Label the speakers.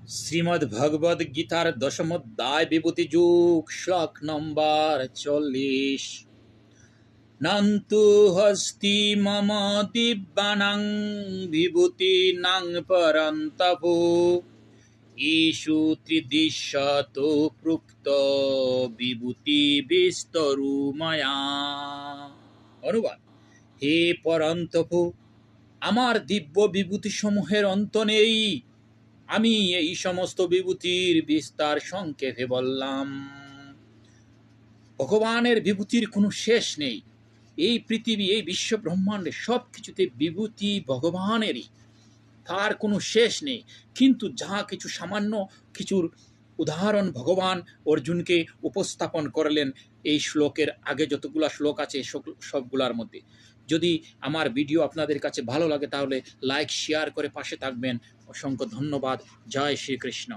Speaker 1: শ্রীমদ্ ভগবদ গীতার দশম অধ্যায় বিভূতি যুগ শ্লোক নম্বর 40। নন্তু হস্তি মম দিব্যানাং বিভূতিনাং পরন্তপো ঈশু ত্রিদিশত প্রুক্ত বিভূতি বিস্তরু মায়া। অনুবাদ: হে পরন্তপো, আমার দিব্য বিভূতি সমূহের অন্ত নেই। আমি এই সমস্ত বিভূতির বিস্তার সংক্ষেপে বললাম। ভগবানের বিভূতির কোনো শেষ নেই। এই পৃথিবী, এই বিশ্ব ব্রহ্মাণ্ডে সব কিছুতে বিভূতি ভগবানেরই, তার কোনো শেষ নেই। কিন্তু যা কিছু সামান্য কিছুর উদাহরণ ভগবান অর্জুনকে উপস্থাপন করলেন এই শ্লোকের আগে যতগুলা শ্লোক আছে সবগুলার মধ্যে। যদি আমার ভিডিও আপনাদের কাছে ভালো লাগে তাহলে লাইক শেয়ার করে পাশে থাকবেন। অসংখ্য ধন্যবাদ। জয় শ্রীকৃষ্ণ।